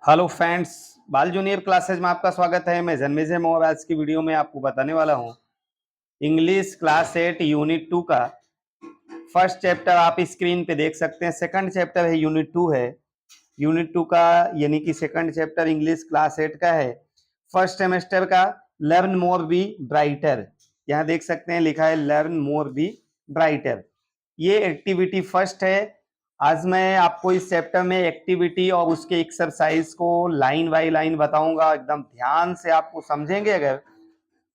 Hello friends, बाल junior classes में आपका स्वागत है। मैं जन्मेजय और आज की वीडियो में आपको बताने वाला हूँ इंग्लिश क्लास 8 यूनिट 2 का फर्स्ट चैप्टर। आप स्क्रीन पे देख सकते हैं, सेकंड चैप्टर है, यूनिट 2 है। यूनिट 2 का यानी कि सेकंड चैप्टर इंग्लिश क्लास 8 का है, फर्स्ट सेमेस्टर का। लर्न मोर बी ब्राइटर, यहाँ देख सकते हैं लिखा है लर्न मोर बी ब्राइटर। ये एक्टिविटी फर्स्ट है। आज मैं आपको इस चैप्टर में एक्टिविटी और उसके एक्सरसाइज को लाइन बाय लाइन बताऊंगा। एकदम ध्यान से आपको समझेंगे अगर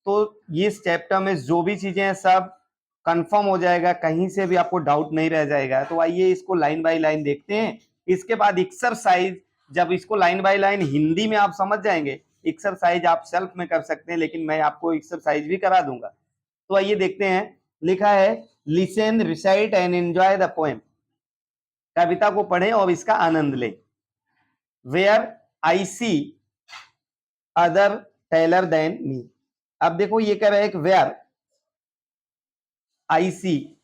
तो इस चैप्टर में जो भी चीजें हैं सब कंफर्म हो जाएगा, कहीं से भी आपको डाउट नहीं रह जाएगा। तो आइए इसको लाइन बाय लाइन देखते हैं। इसके बाद एक्सरसाइज, जब इसको लाइन बाय लाइन हिंदी में आप समझ जाएंगे, एक्सरसाइज आप सेल्फ में कर सकते हैं, लेकिन मैं आपको एक्सरसाइज भी करा दूंगा। तो आइए देखते हैं। लिखा है listen, recite and enjoy the poem. कविता को पढ़ें और इसका आनंद लें। Where I see other taller than me. अब देखो ये कह रहा है एक वेयर आई सी,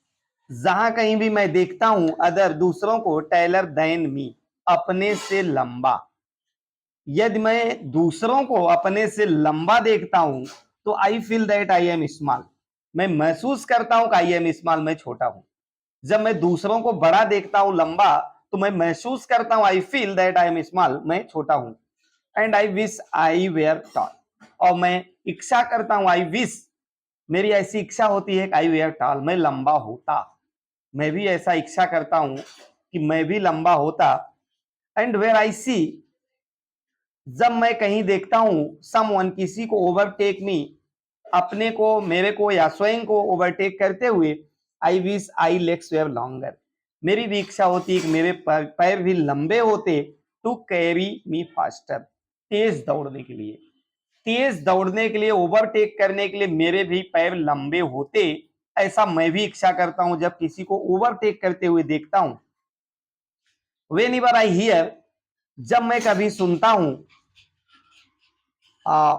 जहां कहीं भी मैं देखता हूं, अदर दूसरों को, टेलर देन मी अपने से लंबा। यदि मैं दूसरों को अपने से लंबा देखता हूं तो आई feel that I am small, मैं महसूस करता हूं कि आई एम स्मॉल, मैं छोटा हूं। जब मैं दूसरों को बड़ा देखता हूं, लंबा, तो मैं महसूस करता हूं I feel that I am small, मैं छोटा हूं। And I wish I were tall, और मैं इच्छा करता हूं, आई विश, मेरी ऐसी इच्छा होती है कि आई वेयर टॉल, मैं लंबा होता। मैं भी ऐसा इच्छा करता हूं कि मैं भी लंबा होता। एंड वेयर आई सी, जब मैं कहीं देखता हूं, समवन, किसी को, ओवरटेक मी, अपने को, मेरे को या स्वयं को ओवरटेक करते हुए, I wish I legs were longer, मेरी भी इच्छा होती है कि मेरे पैर भी लंबे होते। टू कैरी मी फास्टर, तेज दौड़ने के लिए, तेज दौड़ने के लिए, ओवरटेक करने के लिए मेरे भी पैर लंबे होते। ऐसा मैं भी इच्छा करता हूं जब किसी को ओवरटेक करते हुए देखता हूं। वेन एवर आई हियर, जब मैं कभी सुनता हूं,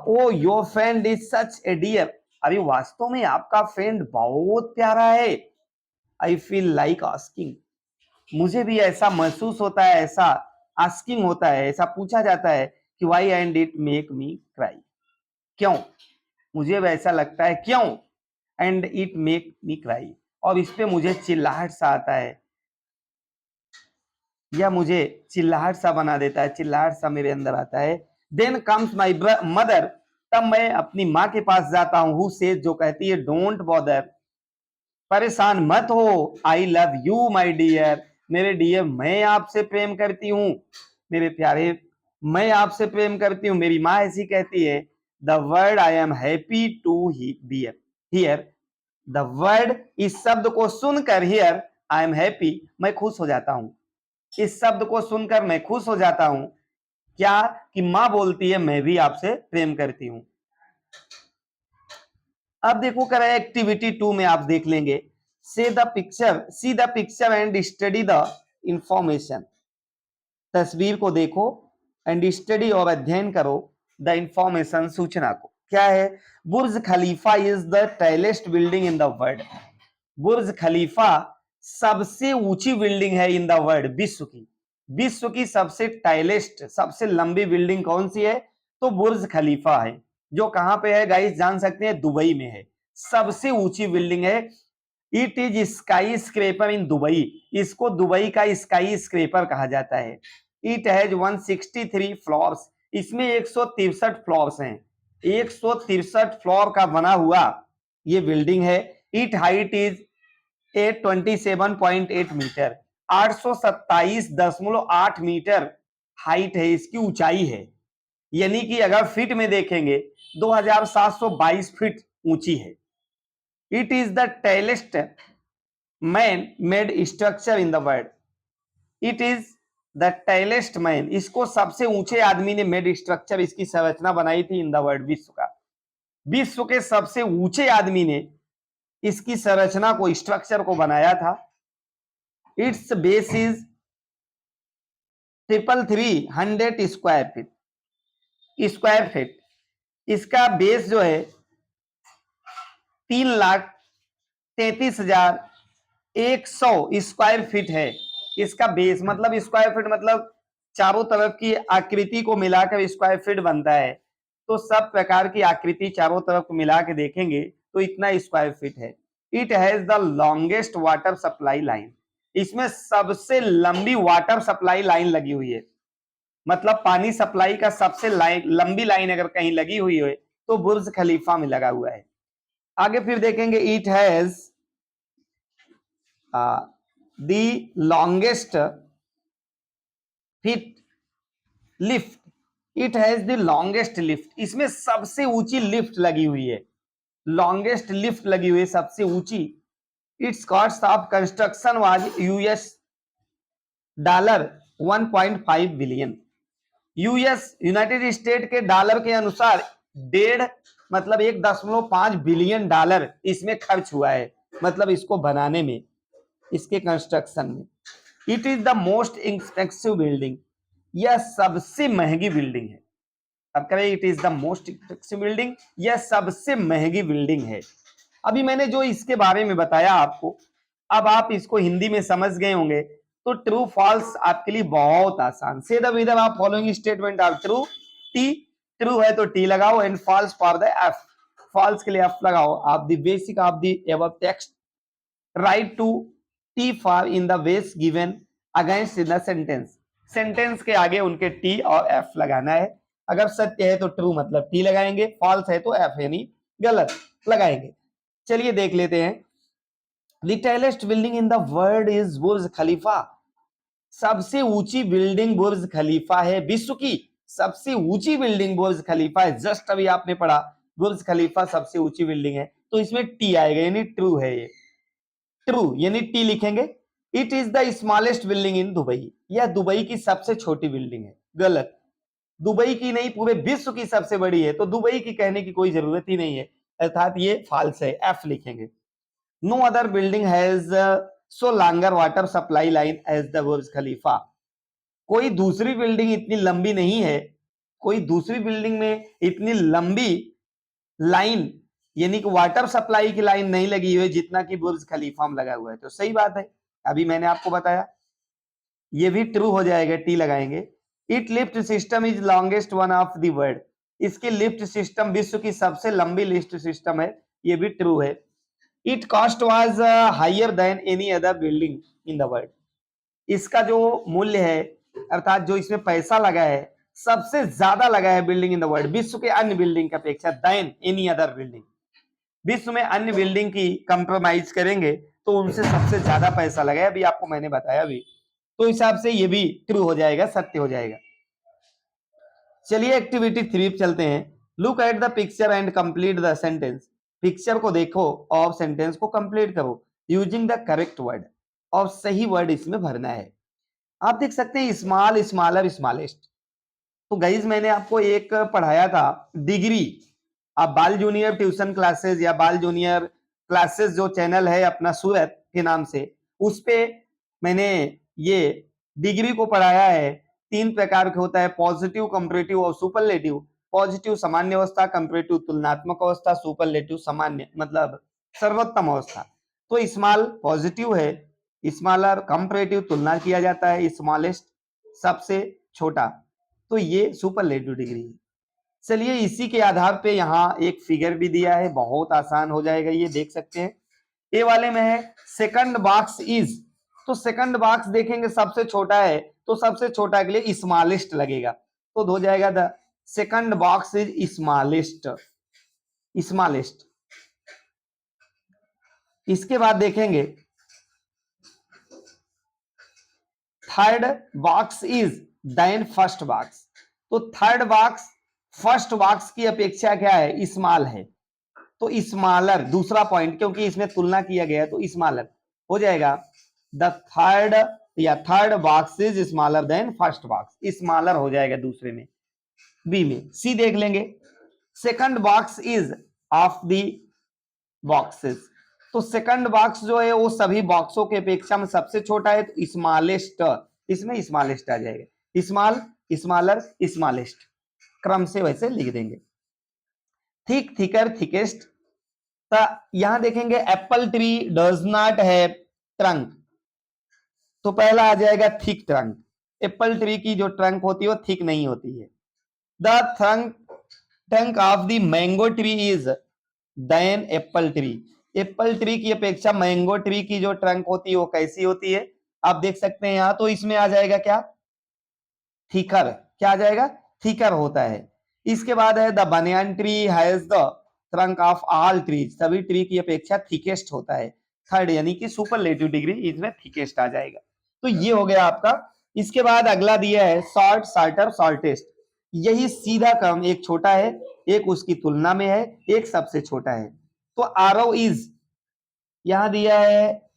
oh your friend is such a dear, अरे वास्तव में आपका फ्रेंड बहुत प्यारा है। आई फील लाइक आस्किंग, मुझे भी ऐसा महसूस होता है, ऐसा आस्किंग होता है, ऐसा पूछा जाता है कि why and it make me cry, क्यों मुझे वैसा लगता है, क्यों, and it make me cry, और इस पे मुझे चिल्लाहट सा आता है, या मुझे चिल्लाहट सा बना देता है, चिल्लाहट सा मेरे अंदर आता है। देन कम्स माई मदर, तब मैं अपनी माँ के पास जाता हूँ, हु सेज, जो कहती है, डोंट बॉदर, परेशान मत हो, I love you my dear, मेरे डियर, मैं आपसे प्रेम करती हूँ, मेरे प्यारे, मैं आपसे प्रेम करती हूँ, मेरी माँ ऐसी कहती है। The word I am happy to bear here, the word, इस शब्द को सुनकर, हियर आई एम हैप्पी, मैं खुश हो जाता हूं। इस शब्द को सुनकर मैं खुश हो जाता हूं। क्या कि मां बोलती है मैं भी आपसे प्रेम करती हूं। अब देखो कर एक्टिविटी 2 में आप देख लेंगे, see the picture and study the information, तस्वीर को देखो एंड स्टडी, और अध्ययन करो, द इंफॉर्मेशन, सूचना को। क्या है? Burj Khalifa is the tallest building in the world, Burj Khalifa सबसे ऊंची बिल्डिंग है इन द वर्ल्ड, विश्व की, विश्व की सबसे टाइलेस्ट, सबसे लंबी बिल्डिंग कौन सी है? तो बुर्ज खलीफा है, जो कहां पे है गाइस, जान सकते हैं, दुबई में है, सबसे ऊंची बिल्डिंग है। It is sky scraper in Dubai, इसको दुबई का स्काई स्क्रेपर कहा जाता है। इट हैज 163 फ्लोर्स, इसमें 163 फ्लोर्स हैं, 163 फ्लोर का बना हुआ ये बिल्डिंग है। It height is 827.8 metre, 827.8 metre height है, इसकी ऊंचाई है। यानी कि अगर फीट में देखेंगे 2722 फीट ऊंची है। It is the tallest man made structure in the world, it is the tallest man, इसको सबसे ऊंचे आदमी ने मेड स्ट्रक्चर, इसकी संरचना बनाई थी, इन द वर्ल्ड, विश्व का, विश्व के सबसे ऊंचे आदमी ने इसकी संरचना को, स्ट्रक्चर को बनाया था। It's base is 333 square feet, इसका बेस जो है 3,33,100 स्क्वायर फीट है। इसका बेस मतलब, स्क्वायर फीट मतलब चारों तरफ की आकृति को मिलाकर स्क्वायर फीट बनता है, तो सब प्रकार की आकृति चारों तरफ को मिला के देखेंगे तो इतना स्क्वायर फीट है। It has the longest water supply line, इसमें सबसे लंबी वाटर सप्लाई लाइन लगी हुई है, मतलब पानी सप्लाई का सबसे लंबी लाइन अगर कहीं लगी हुई है तो बुर्ज खलीफा में लगा हुआ है। आगे फिर देखेंगे, it has the longest fit lift, it has the longest lift, इसमें सबसे ऊंची लिफ्ट लगी हुई है, लॉन्गेस्ट लिफ्ट लगी हुई है सबसे ऊंची। It's cost of construction was US dollar 1.5 billion, US United state के डॉलर के अनुसार 1.5 बिलियन डॉलर इसमें खर्च हुआ है, मतलब इसको बनाने में, इसके कंस्ट्रक्शन में। It is the most expensive building, यह सबसे महंगी बिल्डिंग है। अब करें, it is the most expensive building, यह सबसे महंगी बिल्डिंग है। अभी मैंने जो इसके बारे में बताया आपको, अब आप इसको हिंदी में समझ गए होंगे, तो ट्रू फॉल्स आपके लिए बहुत आसान। Say the whether of following statement are true, T true है तो टी लगाओ, and false for the F, false के लिए एफ लगाओ। आप the basic of the above text write to T for in the ways given against the sentence, sentence के आगे उनके टी और एफ लगाना है। अगर सत्य है तो ट्रू मतलब टी लगाएंगे, फॉल्स है तो एफ यानी गलत लगाएंगे। चलिए देख लेते हैं। The tallest building in the world is Burj Khalifa, सबसे ऊंची बिल्डिंग बुर्ज खलीफा है, विश्व की सबसे ऊंची बिल्डिंग बुर्ज खलीफा है। जस्ट अभी आपने पढ़ा बुर्ज खलीफा सबसे ऊंची बिल्डिंग है, तो इसमें टी आएगा यानी ट्रू है, ये ट्रू यानी टी लिखेंगे। It is the smallest building in Dubai, यह दुबई की सबसे छोटी बिल्डिंग है, गलत, दुबई की नहीं पूरे विश्व की सबसे बड़ी है, तो दुबई की कहने की कोई जरूरत ही नहीं है, अर्थात ये फॉल्स है, एफ लिखेंगे। No other building has so longer water supply line as the Burj Khalifa, कोई दूसरी बिल्डिंग इतनी लंबी नहीं है, कोई दूसरी बिल्डिंग में इतनी लंबी लाइन यानी कि वाटर सप्लाई की लाइन नहीं लगी हुई जितना कि बुर्ज खलीफा में लगा हुआ है, तो सही बात है, अभी मैंने आपको बताया, ये भी ट्रू हो जाएगा, टी लगाएंगे। It lift system is longest one of the world, इसकी लिफ्ट सिस्टम विश्व की सबसे लंबी लिफ्ट सिस्टम है, ये भी ट्रू है। It cost was higher than any other building in the world, इसका जो मूल्य है अर्थात जो इसमें पैसा लगा है सबसे ज्यादा लगा है बिल्डिंग इन द वर्ल्ड, विश्व के अन्य बिल्डिंग की अपेक्षा, देन एनी अदर बिल्डिंग, विश्व में अन्य बिल्डिंग की कंप्रोमाइज करेंगे तो उनसे सबसे ज्यादा पैसा लगा है, अभी आपको मैंने बताया अभी, तो हिसाब से ये भी ट्रू हो जाएगा, सत्य हो जाएगा। चलिए एक्टिविटी 3 चलते हैं। Look at the picture and complete the sentence, picture को देखो और सेंटेंस को कंप्लीट करो यूजिंग द करेक्ट वर्ड, और सही वर्ड इसमें भरना है। आप देख सकते हैं स्मॉल, स्मॉलर, स्मॉलेस्ट, तो गाइज मैंने आपको एक पढ़ाया था डिग्री, आप बाल जूनियर ट्यूशन क्लासेस या बाल जूनियर क्लासेस जो चैनल है अपना सूरत के नाम से, उस पे मैंने ये डिग्री को पढ़ाया है। 3 प्रकार के होता है, पॉजिटिव, कंपैरेटिव और सुपरलेटिव। पॉजिटिव सामान्य अवस्था, कंपैरेटिव तुलनात्मक अवस्था, सुपरलेटिव सामान्य मतलब सर्वोत्तम अवस्था। तो स्मॉल पॉजिटिव है, स्मॉलर कंपैरेटिव तुलना किया जाता है, स्मॉलेस्ट सबसे छोटा, तो ये सुपरलेटिव डिग्री है। चलिए इसी के आधार पे यहाँ एक फिगर भी दिया है, बहुत आसान हो जाएगा, ये देख सकते हैं। ए वाले में है सेकंड बॉक्स इज, तो सेकंड बॉक्स देखेंगे सबसे छोटा है, तो सबसे छोटा के लिए स्मॉलेस्ट लगेगा, तो हो जाएगा the second box is smallest, smallest. इसके बाद देखेंगे third box is than first box, तो थर्ड बॉक्स फर्स्ट बॉक्स की अपेक्षा क्या है, स्मॉल है, तो स्मॉलर दूसरा पॉइंट, क्योंकि इसमें तुलना किया गया है तो स्मॉलर हो जाएगा। द थर्ड या third box is smaller than first box, smaller हो जाएगा दूसरे में, बी में। सी देख लेंगे, second box is of the boxes, तो सेकंड बॉक्स जो है वो सभी बॉक्सों के अपेक्षा में सबसे छोटा है, तो स्मॉलेस्ट, इसमें स्मॉलेस्ट आ जाएगा, स्मॉल, स्मॉलर, स्मॉलेस्ट, क्रम से वैसे लिख देंगे। थिक, थिकर, थिकेस्ट, तो यहां देखेंगे Apple tree does not have trunk, तो पहला आ जाएगा थिक ट्रंक, एप्पल ट्री की जो ट्रंक होती है वो थिक नहीं होती है। The trunk of the mango tree is than apple tree. Apple tree की अपेक्षा मैंगो ट्री की जो ट्रंक होती है वो कैसी होती है, आप देख सकते हैं यहां। तो इसमें आ जाएगा क्या, थिकर। क्या आ जाएगा, थिकर होता है। इसके बाद है the banyan tree has the trunk of all trees. सभी ट्री की अपेक्षा थिकेस्ट होता है। थर्ड यानी कि सुपरलेटिव डिग्री, इसमें थिकेस्ट आ जाएगा। तो ये हो गया आपका। इसके बाद अगला दिया है शॉर्ट, शॉर्टर, शॉर्टेस्ट। यही सीधा क्रम, एक छोटा है, एक उसकी तुलना में है, एक सबसे छोटा है। तो आरव इज, यहां दिया है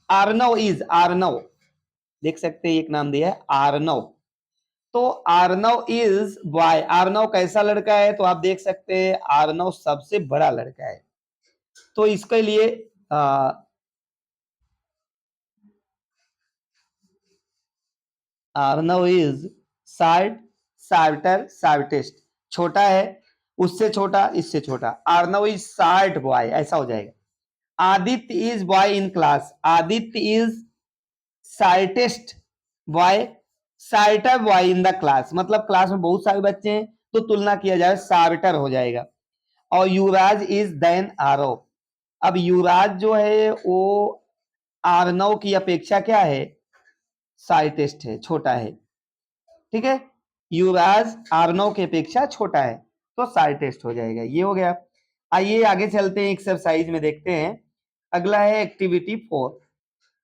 आर्नव इज, आर्नव देख सकते हैं, एक नाम दिया है आर्नव। तो आर्नव इज बॉय। आर्नव कैसा लड़का है, तो आप देख सकते हैं आर्नव सबसे बड़ा लड़का है। तो इसके लिए Arnav is short, shorter, shortest. छोटा है, उससे छोटा, इससे छोटा। आर्नव इज शार्ट बॉय, ऐसा हो जाएगा। Aditya is boy in class. Aditya is shortest boy, shorter boy in the class. मतलब क्लास में बहुत सारे बच्चे हैं तो तुलना किया जाए, शार्टर हो जाएगा। और युवराज इज देन आरव। अब युवराज जो है वो आर्नव की अपेक्षा क्या है, शार्टेस्ट है, छोटा है। ठीक है, युवराज आर्नव की अपेक्षा छोटा है तो शार्टेस्ट हो जाएगा। ये हो गया। आइए आगे चलते हैं, एक्सरसाइज में देखते हैं। अगला है एक्टिविटी 4।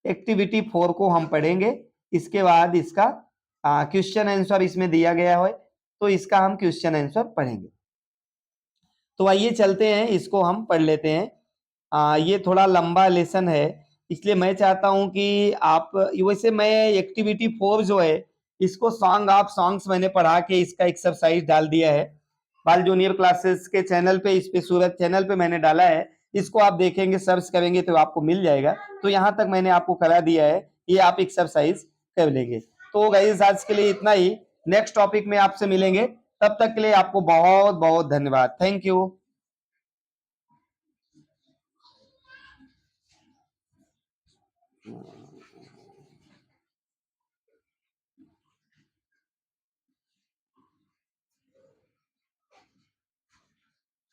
एक्टिविटी 4 को हम पढ़ेंगे। इसके बाद इसका क्वेश्चन आंसर इसमें दिया गया है, तो इसका हम क्वेश्चन आंसर पढ़ेंगे। तो आइए चलते हैं, इसको हम पढ़ लेते हैं। ये थोड़ा लंबा लेसन है, इसलिए मैं चाहता हूं कि आप, वैसे मैं एक्टिविटी 4 जो है इसको सॉन्ग ऑफ सॉन्ग्स मैंने पढ़ा के इसका एक्सरसाइज डाल दिया है बाल जूनियर क्लासेस के चैनल पे। इस पे सूरज चैनल पे मैंने डाला है, इसको आप देखेंगे, सर्च करेंगे तो आपको मिल जाएगा। तो यहाँ तक मैंने आपको करा दिया है, ये आप एक्सरसाइज कर लेंगे। तो गाइस आज के लिए इतना ही, नेक्स्ट टॉपिक में आपसे मिलेंगे। तब तक के लिए आपको बहुत बहुत धन्यवाद। Thank you.